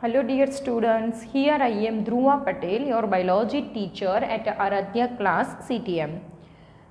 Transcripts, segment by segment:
Hello dear students, here I am Dhruva Patel, your biology teacher at Aradhya class CTM.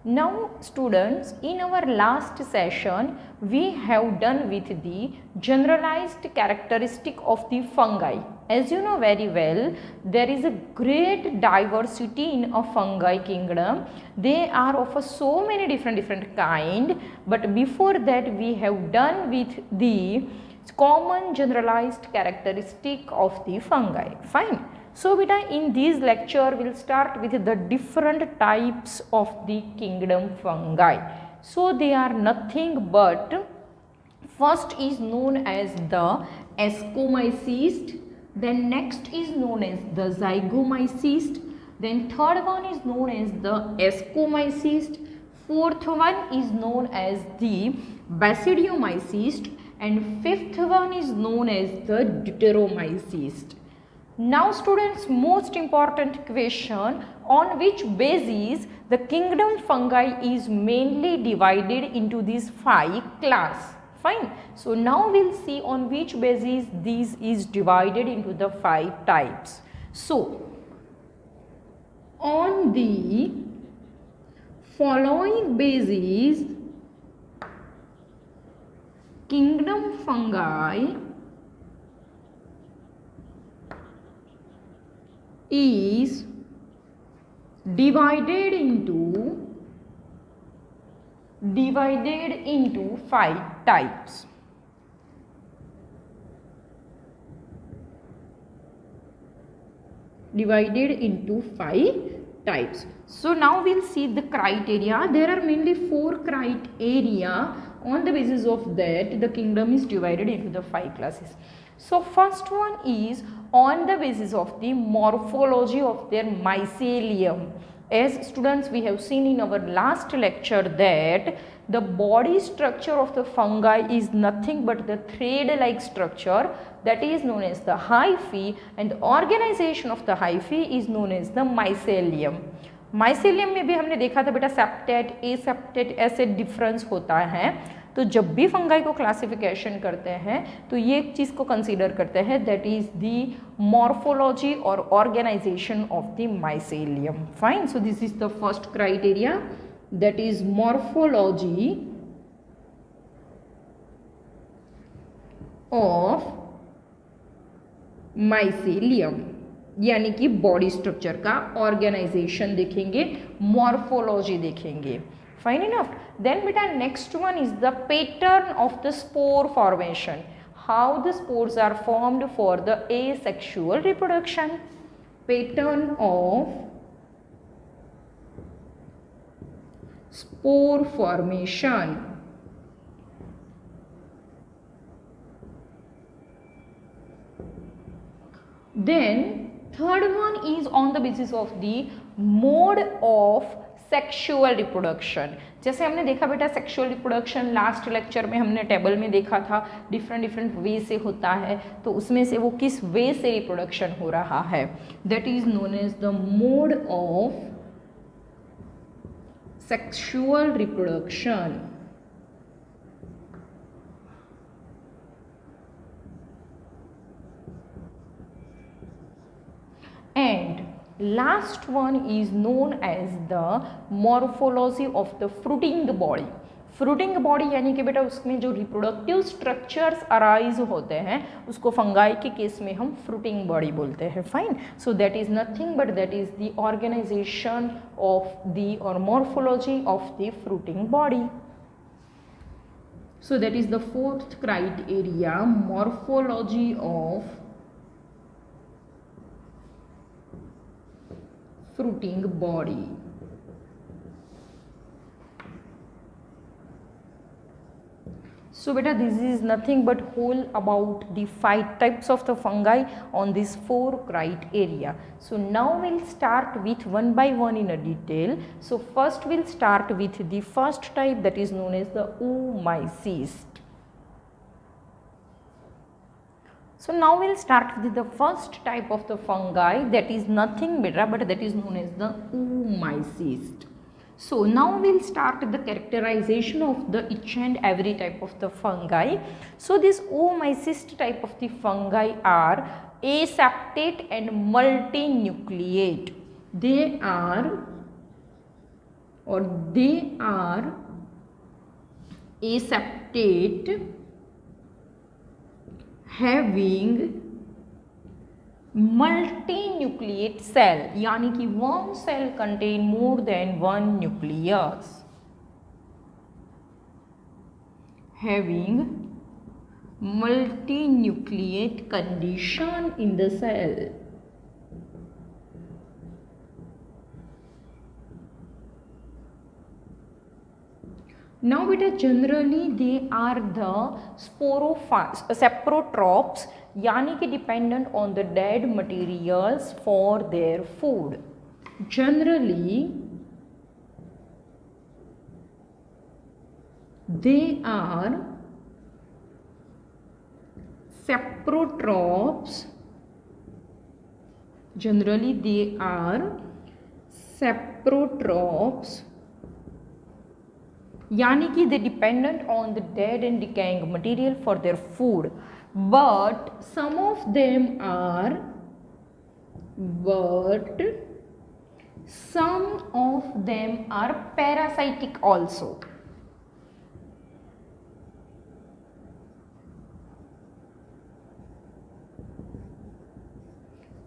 Now students, in our last session we have done with the generalized characteristic of the fungi. As you know very well, there is a great diversity in a fungi kingdom. They are of so many different kind, but before that we have done with the common generalized characteristic of the fungi. Fine. So beta, in this lecture we will start with the different types of the kingdom fungi. So they are nothing but, first is known as the ascomycete, then next is known as the zygomycete, then third one is known as the ascomycete, fourth one is known as the basidiomycete, and fifth one is known as the deuteromycete. Now students, most important question, on which basis the kingdom fungi is mainly divided into these 5 class. Fine. So now we will see on which basis this is divided into the 5 types. So on the following basis, kingdom fungi is divided into 5 types. Divided into 5 types. So now we'll see the criteria. There are mainly 4 criteria. On the basis of that, the kingdom is divided into the 5 classes. So first one is on the basis of the morphology of their mycelium. As students, we have seen in our last lecture that the body structure of the fungi is nothing but the thread-like structure, that is known as the hyphae, and the organization of the hyphae is known as the mycelium. Mycelium में भी हमने देखा था बेटा septate, ए septate ऐसे difference होता है. तो जब भी फंगाई को क्लासिफिकेशन करते हैं तो ये एक चीज़ को कंसीडर करते हैं, दैट इज द मॉर्फोलॉजी और organization of the mycelium. Fine. So this is the first criteria, that is morphology of mycelium, यानी कि बॉडी स्ट्रक्चर का ऑर्गेनाइजेशन देखेंगे, मॉर्फोलॉजी देखेंगे. Fine enough. देन बेटा next one is the pattern of the spore formation, how the spores are formed for the asexual reproduction. Pattern of spore formation. Then third one is on the basis of the mode of sexual reproduction. जैसे हमने देखा बेटा sexual reproduction last lecture में हमने table में देखा था, different way से होता है, तो उसमें से वो किस वे से रिप्रोडक्शन हो रहा है, that is known as the mode of sexual reproduction. And last one is known as the morphology of the fruiting body. Fruiting body यानी कि बेटा उसमें जो रिप्रोडक्टिव स्ट्रक्चर्स अराइज होते हैं उसको फंगाई के केस में हम फ्रूटिंग बॉडी बोलते हैं. Fine. So that is nothing but that is the organization of the और morphology of the fruiting body. So that is the fourth criteria, morphology of fruiting body. So beta, this is nothing but whole about the 5 types of the fungi on these 4 criteria. So now we'll start with one by one in a detail. So first we'll start with the first type, that is known as the oomycete. So now we will start with the first type of the fungi, that is nothing better but that is known as the oomycete. So now we will start the characterization of the each and every type of the fungi. So this oomycete type of the fungi are aseptate and multinucleate. They are aseptate having multinucleate cell, यानी कि one cell contain more than one nucleus. Having multinucleate condition in the cell. Now beta, generally they are the saprotrophs, यानी कि dependent on the dead materials for their food. Generally they are saprotrophs. Generally they are saprotrophs, यानी कि they dependent on the dead and decaying material for their food, but some of them are parasitic also.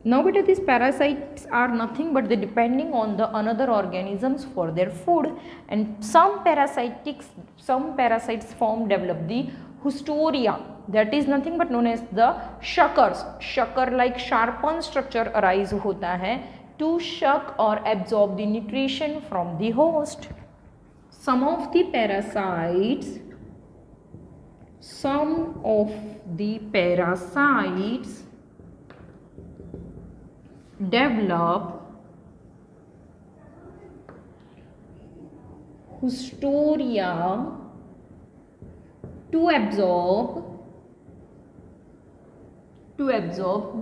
Now beta, these parasites are nothing but they depending on the another organisms for their food, and some parasites develop the hysteria, that is nothing but known as the shuckers. Shucker like sharpened structure arise होता है to shuck or absorb the nutrition from the host. Some of the parasites develop hysteria to absorb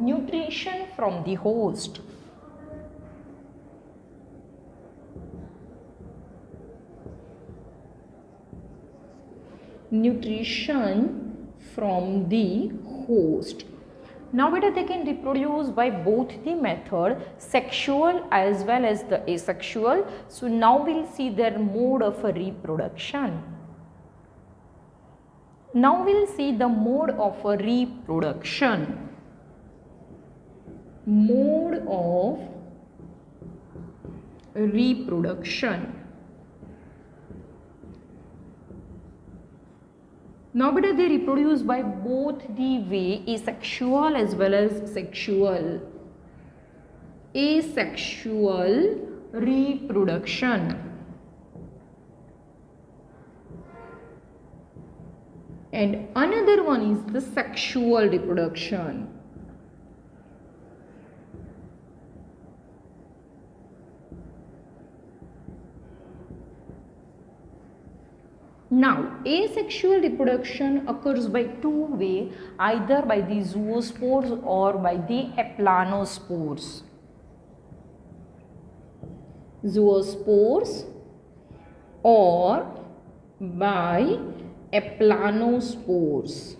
nutrition from the host. Nutrition from the host. Now beta, they can reproduce by both the method, sexual as well as the asexual. So now we'll see their mode of reproduction. Now we'll see the mode of reproduction. Mode of reproduction. Now beta, they reproduce by both the way, asexual as well as sexual. Asexual reproduction and another one is the sexual reproduction. Now, asexual reproduction occurs by two ways, either by the zoospores or by the aplanospores. Zoospores or by aplanospores.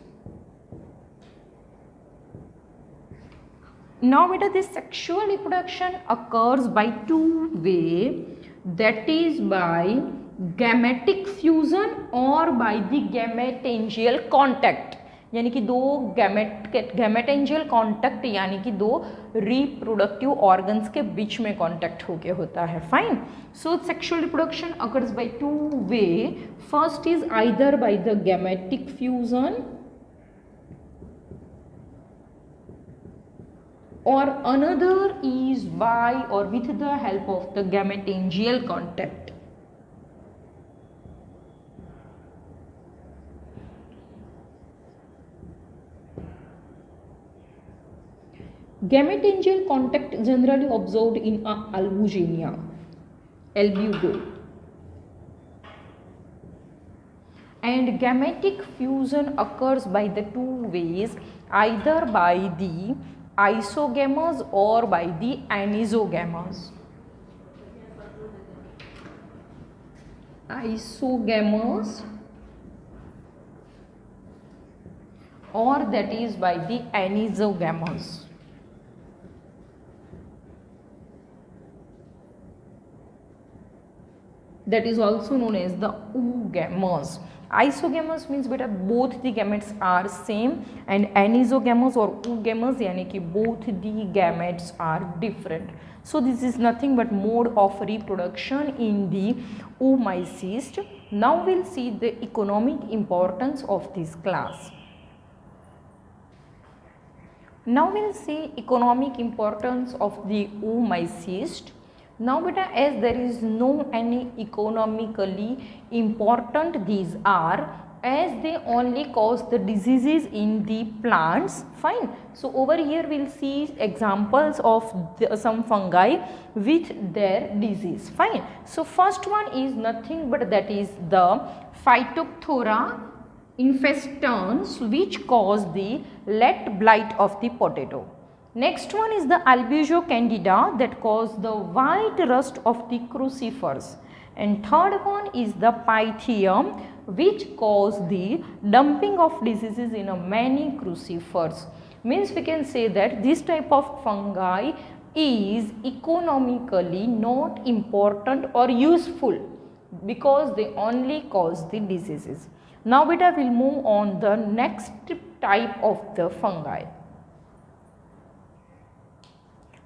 Now beta, this sexual reproduction occurs by two ways, that is by gametic fusion और by the gametangial contact, यानी कि दो gametangial contact यानी कि दो reproductive organs के बीच में contact होके होता है. Fine. So sexual reproduction occurs by two way. First is either by the gametic fusion or another is by or with the help of the gametangial contact. Gametangial contact generally observed in albugenia, albugo, and gametic fusion occurs by the two ways, either by the isogamers or by the anisogamers. Isogamers or that is by the anisogamers. that is also known as the oogamous. Isogamous means beta both the gametes are same, and anisogamous or oogamous यानी कि both the gametes are different. So this is nothing but mode of reproduction in the oomycete. Now we'll see the economic importance of this class. Now we'll see economic importance of the oomycete. Now beta, as there is no any economically important these are, as they only cause the diseases in the plants, fine. So over here we'll see examples of some fungi with their disease, fine. So first one is nothing but that is the Phytophthora infestans, which cause the let blight of the potato. Next one is the Albizio candida that cause the white rust of the crucifers, and third one is the Pythium, which cause the dumping of diseases in a many crucifers. Means we can say that this type of fungi is economically not important or useful because they only cause the diseases. Now beta, will move on the next type of the fungi.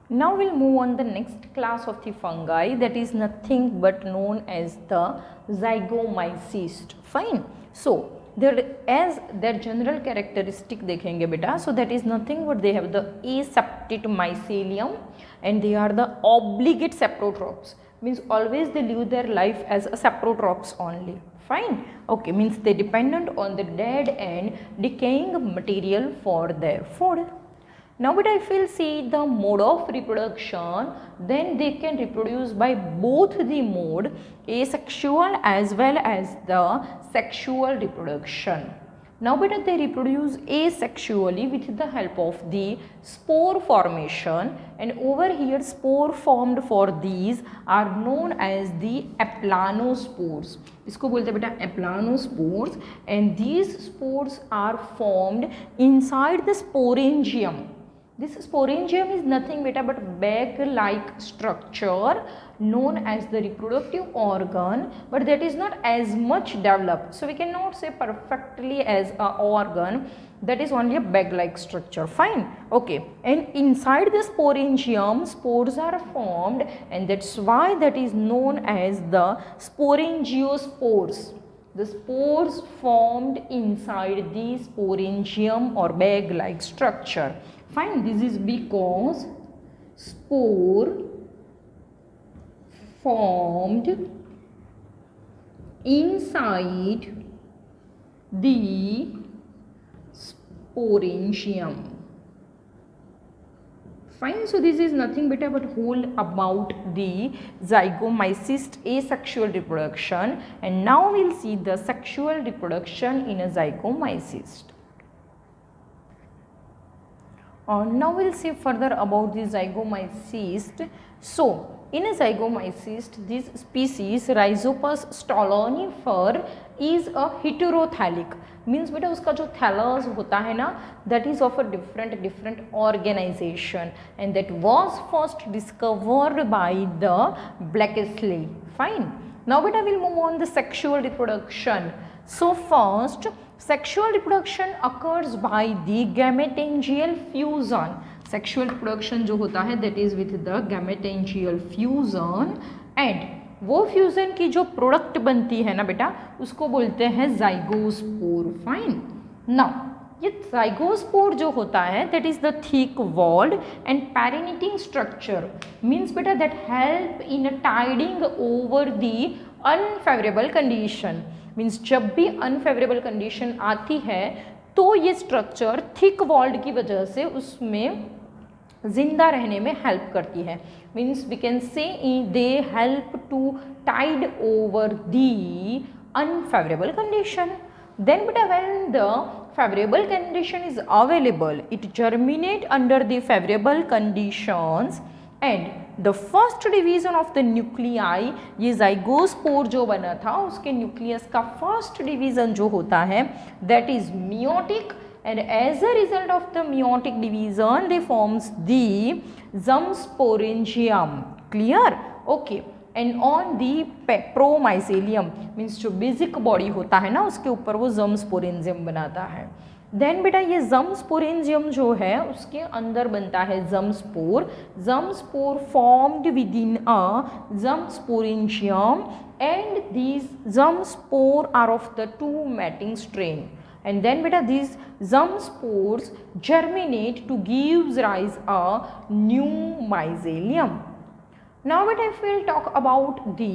Now we'll move on the next class of the fungi, that is nothing but known as the zygomycete, fine. So there, as their general characteristic देखेंगे बेटा, so that is nothing but they have the aseptate mycelium and they are the obligate saprotrophs, means always they live their life as a saprotrophs only, fine. Okay, means they dependent on the dead and decaying material for their food. Now but if we will see the mode of reproduction, then they can reproduce by both the mode asexual as well as the sexual reproduction. Now but they reproduce asexually with the help of the spore formation, and over here spore formed for these are known as the aplanospores. इसको बोलते हैं बेटा aplanospores, and these spores are formed inside the sporangium. This sporangium is nothing beta but bag-like structure known as the reproductive organ, but that is not as much developed. So we cannot say perfectly as a organ, that is only a bag-like structure, fine. Okay, and inside the sporangium spores are formed, and that's why that is known as the sporangiospores. The spores formed inside the sporangium or bag-like structure. Fine, this is because spore formed inside the sporangium. Fine, so this is nothing but whole about the zygomycete asexual reproduction, and now we'll see the sexual reproduction in a zygomycete. Now we'll see further about the zygomycete. So in a zygomycete, this species Rhizopus stolonifer is a heterothallic, means बेटा उसका जो thallus होता है ना, that is of a different organization, and that was first discovered by the Blakeslee. Fine. Now beta we'll move on the sexual reproduction. So first, sexual reproduction occurs by the gametangial fusion. Sexual reproduction जो होता है that is with the gametangial fusion, and वो fusion की जो product बनती है ना बेटा उसको बोलते हैं जाइगोस्पोर. फाइन. नाउ ये जाइगोस्पोर जो होता है that is the thick walled and perennating structure, means बेटा that help in tiding over the unfavourable condition. Means जब भी अनफेवरेबल कंडीशन आती है तो ये स्ट्रक्चर थिक वॉल्ड की वजह से उसमें जिंदा रहने में हेल्प करती है. Means we can say they help to tide over the unfavourable condition. Then बेटा when the favorable condition is available, it germinate under the favorable conditions, and the first division of the nuclei, ये zygospore जो बना था उसके nucleus का first division जो होता है that is meiotic, and as a result of the meiotic division they forms the zoosporangium. Clear? Okay. And on the promycelium means जो बेसिक बॉडी होता है ना उसके ऊपर वो जर्म स्पोरेंजियम बनाता है। देन बेटा ये जर्म स्पोरेंजियम जो है उसके अंदर बनता है germ spore formed within a germ sporangium and these germ spore are of the two mating strain and then beta these germ spores germinate to gives rise a new mycelium. Now beta if we will talk about the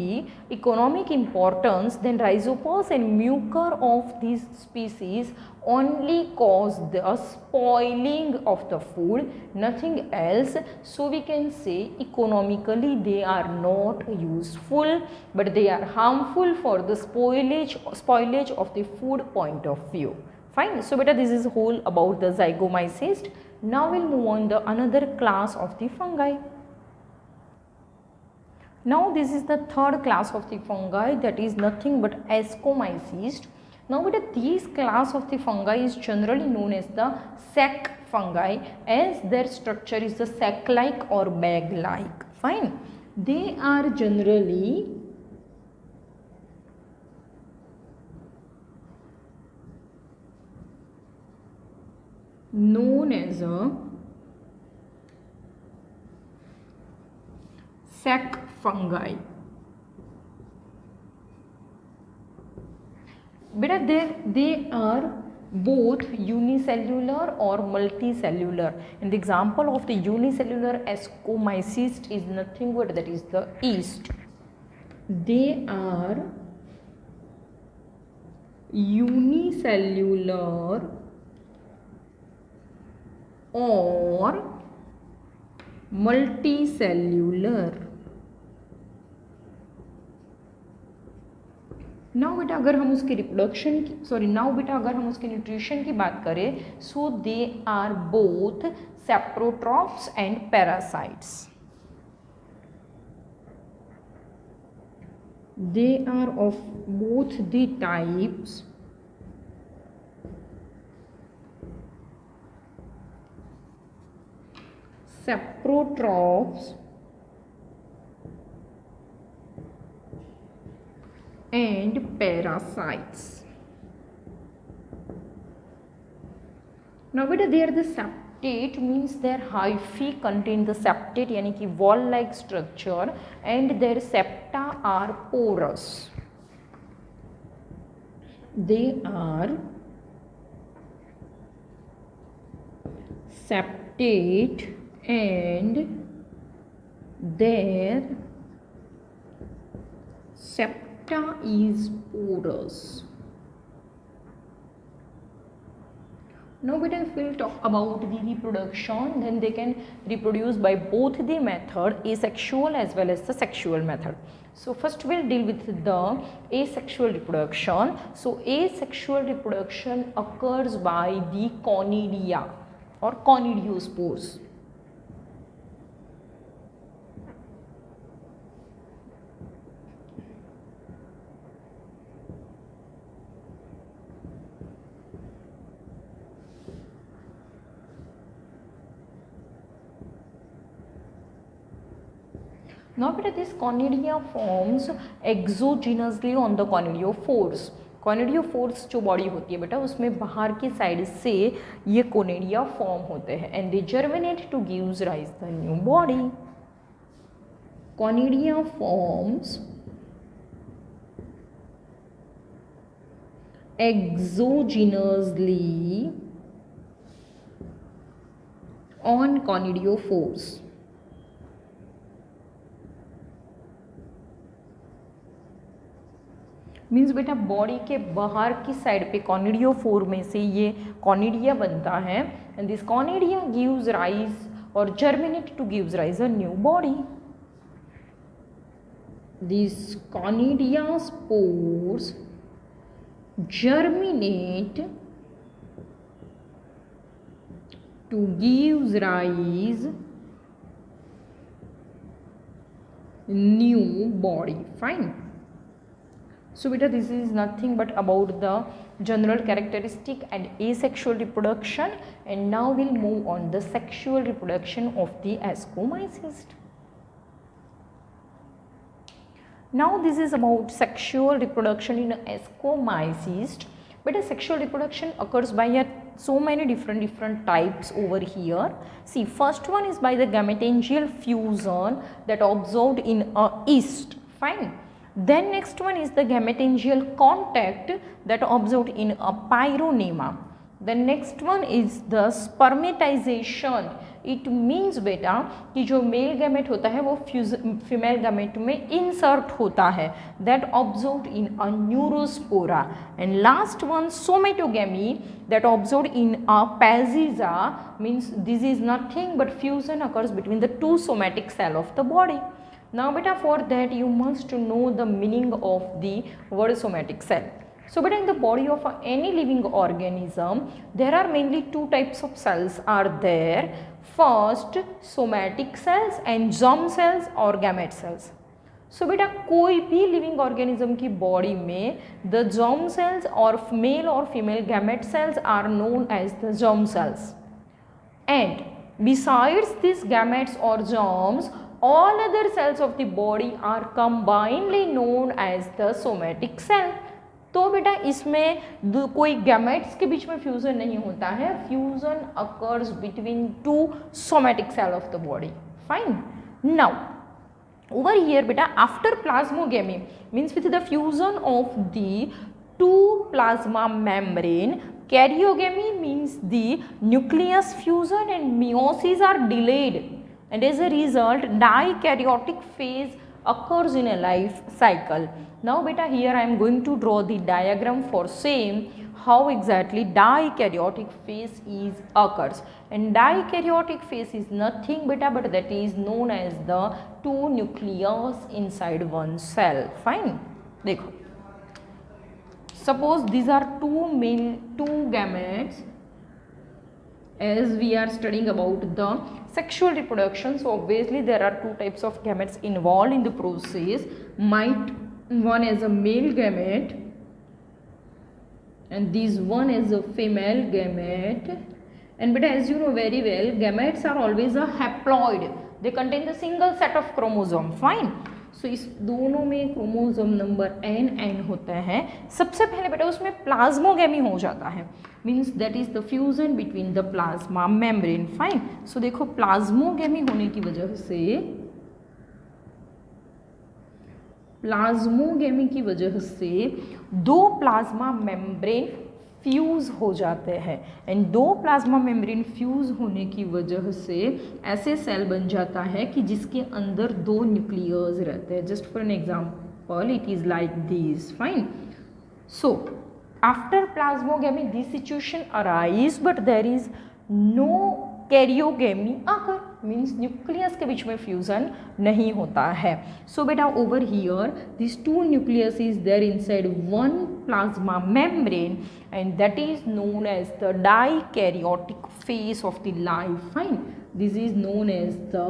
economic importance, then rhizopods and mucor of these species only cause the spoiling of the food, nothing else. So we can say economically they are not useful, but they are harmful for the spoilage of the food point of view. Fine. So beta this is whole about the zygomycete. Now we'll move on the another class of the fungi. Now this is the third class of the fungi, that is nothing but Ascomycetes. Now but these class of the fungi is generally known as the sac fungi, as their structure is the sac like or bag like. Fine. They are generally known as a sac fungi. Beta they are both unicellular or multicellular, and the example of the unicellular Ascomycetes is nothing but that is the yeast. They are unicellular or multicellular. Now बेटा अगर हम उसके reproduction की now बेटा अगर हम उसके nutrition की बात करें, so they are both saprotrophs and parasites. They are of both the types saprotrophs and parasites. Now beta they are the septate, means their hyphae contain the septate यानी कि wall like structure, and their septa are porous. They are septate and their septa is porous. Now beta if we will talk about the reproduction, then they can reproduce by both the method, asexual as well as the sexual method. So first we'll deal with the asexual reproduction. So asexual reproduction occurs by the conidia or conidiospores. Now beta this conidia forms exogenously on the conidiophores. कॉनिडियोफोर्स जो body होती है बेटा उसमें बाहर की side से ये conidia form होते हैं, and they germinate to gives rise the new body. Conidia forms exogenously on conidiophores. Means बेटा बॉडी के बाहर की साइड पे कॉनिडियोफोर में से ये कॉनिडिया बनता है, and this conidia gives rise और germinate to gives rise a new body. This conidia spores germinate to gives rise new body. Fine. So beta this is nothing but about the general characteristic and asexual reproduction, and now we'll move on the sexual reproduction of the Ascomycetes. Now this is about sexual reproduction in ascomycete. But a sexual reproduction occurs by so many different types over here. See, first one is by the gametangial fusion that observed in a yeast. Fine. Then next one is the gametangial contact that observed in a pyronema. The next one is the spermatization. It means बेटा कि जो male gamete होता है वो female gamete में insert होता है, that observed in a Neurospora. And last one somatogamy that observed in a Pazziza, means this is nothing but fusion occurs between the two somatic cell of the body. Now beta, for that you must know the meaning of the word somatic cell. So beta, in the body of any living organism there are mainly two types of cells are there. First, somatic cells and germ cells or gamete cells. So बेटा कोई भी living organism की body में the germ cells और male और female gamete cells are known as the germ cells. And besides this gametes और germs all other cells of the body are combinedly known as the somatic cell. तो बेटा इसमें कोई gametes के बीच में फ्यूजन नहीं होता है, fusion occurs between two somatic cell of the body. Fine. Now over here beta, after plasmogamy means with the fusion of the two plasma membrane, karyogamy means the nucleus fusion and meiosis are delayed, and as a result dikaryotic phase occurs in a life cycle. Now beta, here I am going to draw the diagram for same how exactly dikaryotic phase is occurs. And dikaryotic phase is nothing beta but that is known as the two nucleus inside one cell. Fine. देखो, suppose these are two gametes, as we are studying about the sexual reproduction, so obviously there are two types of gametes involved in the process. One as a male gamete and this one is a female gamete. And but as you know very well, gametes are always a haploid, they contain the single set of chromosome. Fine. सो इस दोनों में chromosome number n होता है. सबसे पहले बेटा उसमें plasmogamy हो जाता है, means that is the fusion between the plasma membrane. Fine. So देखो प्लाज्मोगेमी होने की वजह से दो प्लाज्मा मेम्ब्रेन फ्यूज़ हो जाते हैं. एंड दो प्लाज्मा मेम्ब्रेन फ्यूज़ होने की वजह से ऐसे सेल बन जाता है कि जिसके अंदर दो न्यूक्लियस रहते हैं. Just for an example it is like this. Fine. So after plasmogamy this situation arise but there is no karyogamy अगर, मीन्स न्यूक्लियस के बीच में फ्यूजन नहीं होता है. सो बेटा over here this two nucleus is there inside one plasma membrane and that is known as the dikaryotic phase of the life. Fine. This is known as the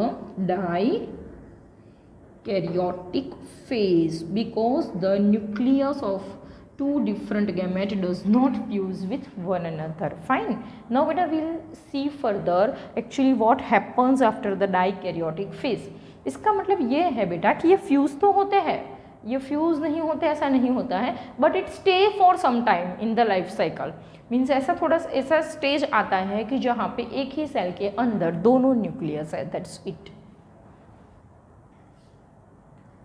dikaryotic phase because the nucleus of two different gametes does not fuse with one another. Fine. Now beta we'll see further actually what happens after the dikaryotic phase. इसका मतलब ये है बेटा कि ये fuse तो होते हैं, ये फ्यूज नहीं होते ऐसा नहीं होता है, but it stay for some time in the life cycle. Means ऐसा स्टेज आता है कि जहाँ पे एक ही सेल के अंदर दोनों न्यूक्लियस है. That's it.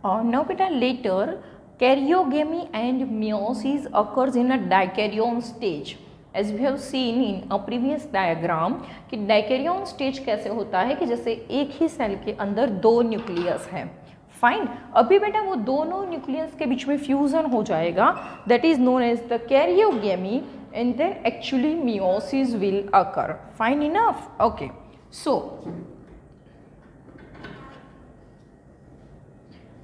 नाउ बेटा letter karyogamy and meiosis occurs in a dikaryon stage. As we have seen in a previous diagram कि dikaryon stage कैसे होता है कि जैसे एक ही सेल के अंदर दो न्यूक्लियस है. फाइन. अभी बेटा वो दोनों न्यूक्लियस के बीच में फ्यूजन हो जाएगा, that is known as the karyogamy and then actually meiosis will occur. Fine enough. Okay. So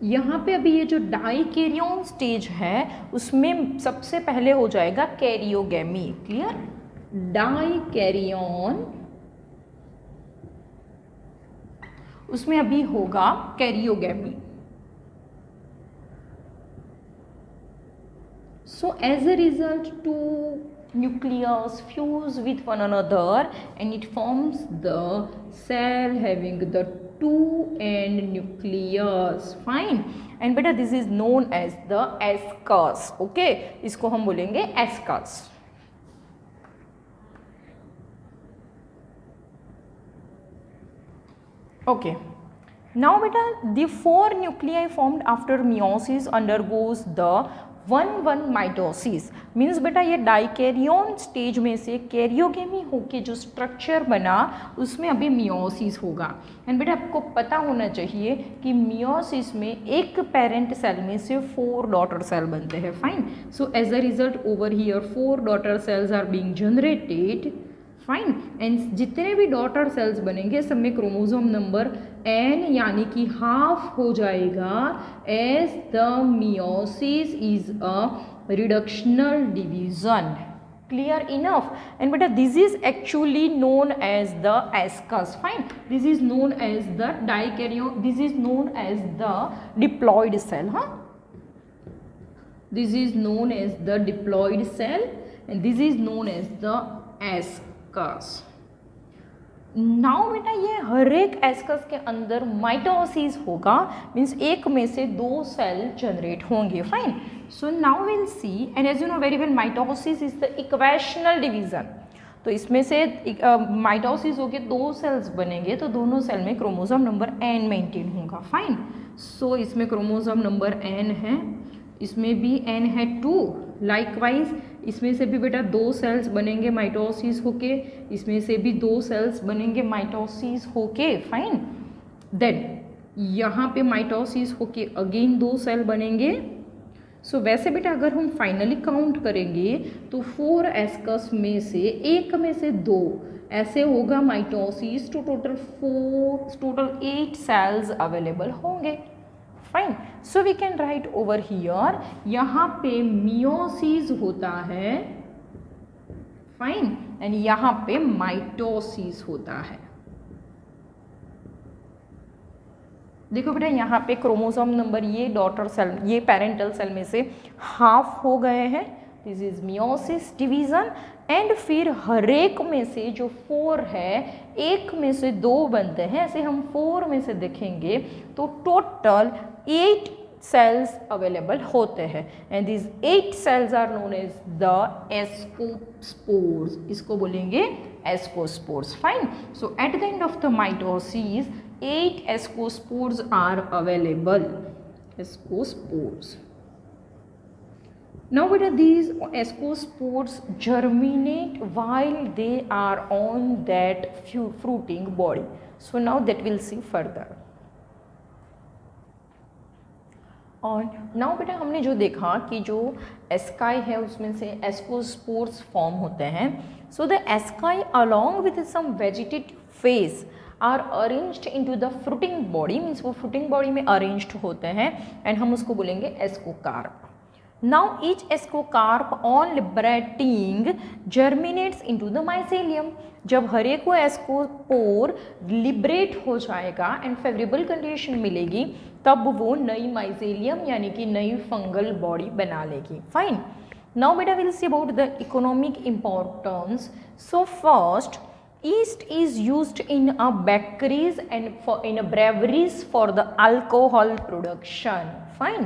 यहाँ पे अभी ये जो डाइकैरियन स्टेज है उसमें सबसे पहले हो जाएगा कैरियोगेमी. क्लियर. डाइकैरियन उसमें अभी होगा karyogamy. So as a result two nucleus fuse with one another and it forms the cell having the 2 end nucleus. Fine. And beta this is known as the ascus. Okay, इसको हम बोलेंगे ascus. Okay. Now beta the 4 nuclei formed after meiosis undergoes the 1-1 mitosis. Means बेटा ये dikaryon stage में से karyogamy होके जो structure बना उसमें अभी मियोसिस होगा. एंड बेटा आपको पता होना चाहिए कि मियोसिस में एक पेरेंट सेल में से 4 डॉटर सेल बनते हैं. Fine. So as a result over here 4 daughter cells are being generated. Fine. And जितने भी डॉटर सेल्स बनेंगे सब में क्रोमोसोम नंबर n यानी कि हाफ हो जाएगा as the meiosis is a reductional division. Clear enough. And बेटा this is actually known as the ascus. Fine. This is known as the dikaryon. This is known as the diploid cell. हाँ, this is known as the diploid cell and this is known as the ascus. Now बेटा ये हर एक ascus के अंदर mitosis होगा. Means एक में से 2 सेल जनरेट होंगे. Fine. So now will see. And as you know very well mitosis is the equational division. तो इसमें से माइटोसिस होके 2 सेल्स बनेंगे तो दोनों सेल में क्रोमोसोम नंबर n मेंटेन होगा. फाइन. सो इसमें क्रोमोसोम नंबर n है, इसमें भी n है 2. लाइकवाइज इसमें से भी बेटा 2 सेल्स बनेंगे माइटोसिस होके, इसमें से भी 2 सेल्स बनेंगे माइटोसिस होके. फाइन. देन यहाँ पे माइटोसिस होके अगेन 2 सेल बनेंगे. सो वैसे बेटा अगर हम फाइनली काउंट करेंगे तो 4 एस्कस में से एक में से 2 ऐसे होगा माइटोसिस. तो टोटल 8 सेल्स अवेलेबल होंगे. Fine. So we can write over here यहाँ पे मियोसिस होता है. फाइन. एंड यहाँ पे माइटोसिस होता है. देखो बेटा यहाँ पे क्रोमोसोम नंबर ये डॉटर सेल ये पेरेंटल सेल में से हाफ हो गए हैं. This is meiosis division. And फिर हर एक में से जो 4 है एक में से 2 बनते हैं. ऐसे हम 4 में से देखेंगे तो टोटल 8 सेल्स अवेलेबल होते हैं. And this 8 cells are known as the ascospores. इसको बोलेंगे ascospores. Fine. So at the end of the mitosis 8 ascospores are available. Ascospores. Now beta these ascospores germinate while they are on that fruiting body. So now that we'll see further. और now बेटा हमने जो देखा कि जो ASCII है उसमें से एस्कोस्पोर्स फॉर्म होते हैं. So the asci along with some vegetative phase are arranged into the fruiting body. Means वो फ्रूटिंग बॉडी में अरेंज्ड होते हैं एंड हम उसको बोलेंगे ascocarp. Now each ascocarp on liberating germinates into the mycelium. जब हर एक को एस्कोपोर लिबरेट हो जाएगा एंड फेवरेबल कंडीशन मिलेगी तब वो नई माइसेलियम यानी कि नई फंगल बॉडी बना लेगी. फाइन. नाउ बेटा will see about the economic importance. So first, yeast is used in a bakeries and in a breweries for the alcohol production. Fine.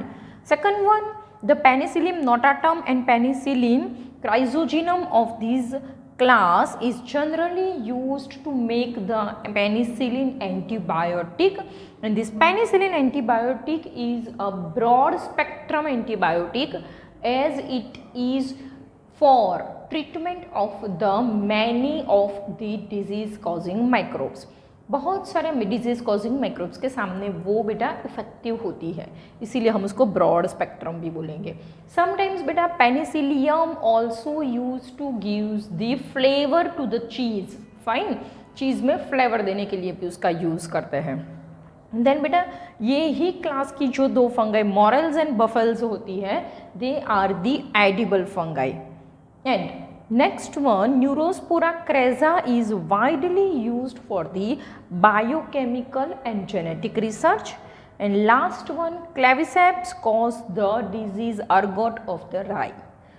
Second one, the Penicillium notatum and Penicillium chrysogenum of these class is generally used to make the penicillin antibiotic, and this penicillin antibiotic is a broad spectrum antibiotic as it is for treatment of the many of the disease causing microbes. बहुत सारे disease causing microbes के सामने वो बेटा effective होती है, इसीलिए हम उसको ब्रॉड स्पेक्ट्रम भी बोलेंगे. समटाइम्स बेटा penicillium also use to gives the flavour to the cheese. Fine. Cheese में फ्लेवर देने के लिए भी उसका यूज़ करते हैं. देन बेटा ये ही क्लास की जो 2 फंगाई मॉरल्स एंड बफल्स होती है they are the edible fungi. And next one, Neurospora crassa is widely used for the biochemical and genetic research. And last one, Claviceps cause the disease ergot of the rye.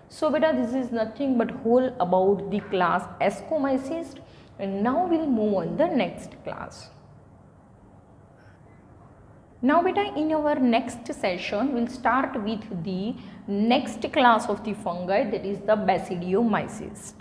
So beta this is nothing but whole about the class Ascomyces. And now we'll move on the next class. Now beta, in our next session we will start with the next class of the fungi, that is the Basidiomyces.